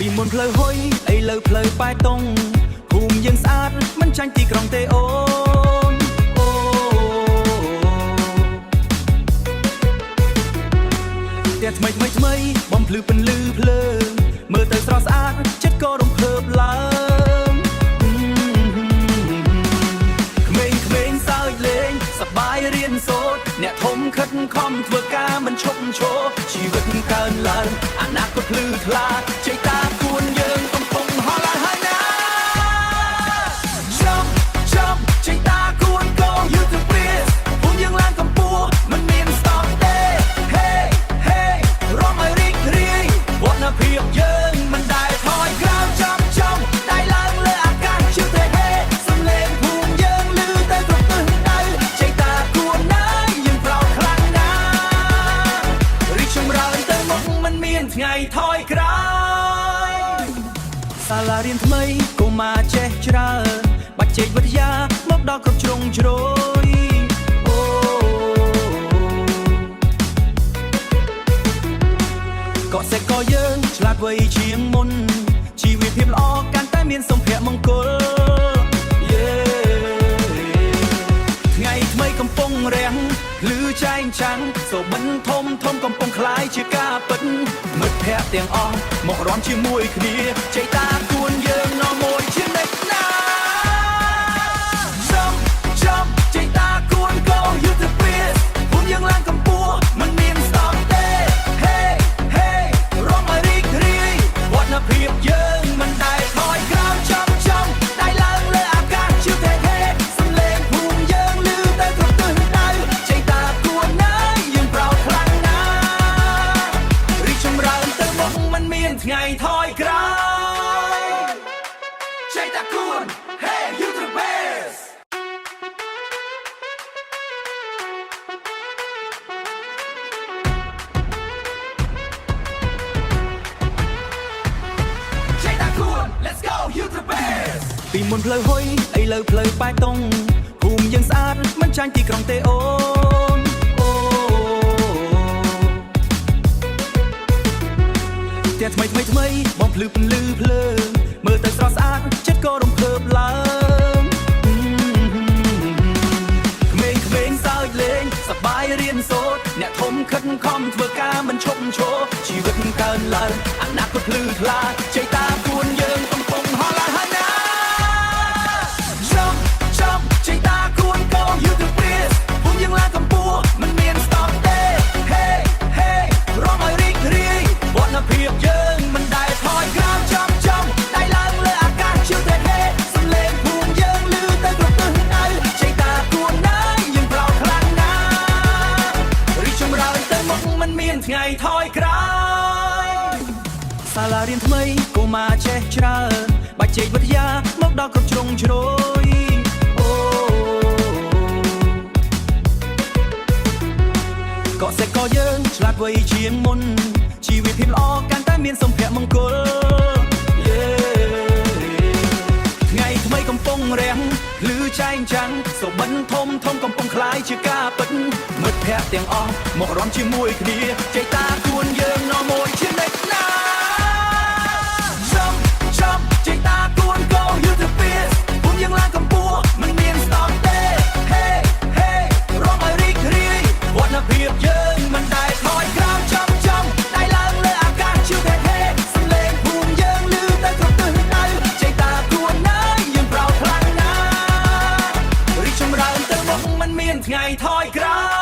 ពីមុនផ្លូវហុយឥឡូវផ្លូវប៉ែតង់ភូមិយើងស្អាតមិនចាញ់ទីក្រុងទេអូនតែថ្មីបំភ្លឺពន្លឺភ្លើងមើលទៅស្រស់ស្អាតចិត្តក៏រំភើបឡើងក្មេងសើចលេងសប្បាយរៀនសូត្រអ្នកធំខិតខំធ្វើការមិនឈប់ឈរជីវិតកើនឡើងអនាគតភ្លឺថ្លាជ័យតាគួនយើងកំពុងហោះឡើងហើយណាចំជ័យតាគួន go you to breathe ភូមិយើងឡើងកម្ពស់មិនមាន stop ទេ hey hey រំឲ្យរីករាយវឌ្ឍនភាពយើងមិនដែលថយក្រោយចំដៃឡើងលើអាកាសជឿទេសំឡេងភូមិយើងឮទៅគ្រប់ទិសដៅជ័យតាគួនណាយើងប្រោតខ្លាំងណាស់រីកចម្រើនទៅមុខមិនមានថ្ងៃថយក្រោយសាលារៀនថ្មីកុមារចេះច្រើនបាច់ជែកវិទ្យាមកដល់គ្រប់ជ្រុងជ្រោយអូកក់សេកក៏យើងឆ្លាតវៃជាងមុនជីវភាពល្អកាន់តែមានសម្ភារៈមង្គលថ្ងៃថ្មីកំពុងរាំងលឺចែងចាំងសូបិនធំកំពុងคล้ายជាការពិតមិត្តភក្តិទាំងអស់មករំជាមួយគ្នាជ័យតាគួនយើងណមួយជានិច្ចណាចំជ័យតាគួន go you to breathe ភូមិយើងឡើងកម្ពស់មិនមាន stop ទេ hey hey រំឲ្យរីករាយវឌ្ឍនភាពយើងមិនដែលថយក្រោយចំដៃឡើងលើអាកាសជឿទេសំឡេងភូមិយើងឮទៅគ្រប់ទិសដៅជ័យតាគួនណាយើងប្រោតខ្លាំងណាស់រីកចម្រើនទៅមុខមិនមានថ្ងៃថយក្រោយជ័យតាគួន hey you the best Let's go you the best ពីមុនផ្លូវហុយឥឡូវផ្លូវប៉ែតង់ភូមិយើងស្អាតមិនចាញ់ទីក្រុងទេអូនតែថ្មីបំភ្លឺពន្លឺភ្លើងមើលទៅស្រស់ស្អាតចិត្តក៏រំភើបឡើងក្មេងសើចលេងសប្បាយរៀនសូត្រអ្នកធំខិតខំធ្វើការមិនឈប់ឈរជីវិតកើនឡើងអនាគតភ្លឺថ្លាជ័យតាគួនយើងកំពុងហោះឡើងហើយណាចំជ័យតាគួន go you to breathe ភូមិយើងឡើងកម្ពស់មិនមាន stop ទេ hey hey រំឲ្យរីករាយវឌ្ឍនភាពយើងមិនដែលថយក្រោយចំដៃឡើងលើអាកាសជឿទេសំឡេងភូមិយើងឮទៅគ្រប់ទិសដៅជ័យតាគួនណាយើងប្រោតខ្លាំងណាស់រីកចម្រើនទៅមុខមិនមានថ្ងៃថយក្រោយសាលារៀនថ្មីកុមារចេះច្រើនបាច់ជែកវិទ្យាមកដល់គ្រប់ជ្រុងជ្រោយអូកក់សេកក៏យើងឆ្លាតវៃជាងមុនជីវភាពល្អកាន់តែមានសម្ភារៈមង្គលថ្ងៃថ្មីកំពុងរាំងលឺចែងចាំងសូបិនធំកំពុងคล้ายជាការពិតមិត្តភក្តិទាំងអស់មករំជាមួយគ្នាជ័យតាគួនយើងណមួយជានិច្ចណាចំជ័យតាគួន go you to breathe ភូមិយើងឡើងកម្ពស់មិនមាន stop ទេ hey hey រំឲ្យរីករាយវឌ្ឍនភាពយើងមិនដែលថយក្រោយចំដៃឡើងលើអាកាសជឿទេសំឡេងភូមិយើងឮទៅគ្រប់ទិសដៅជ័យតាគួនណាយើងប្រោតខ្លាំងណាស់រីកចម្រើនទៅមុខមិនមានថ្ងៃថយក្រោយ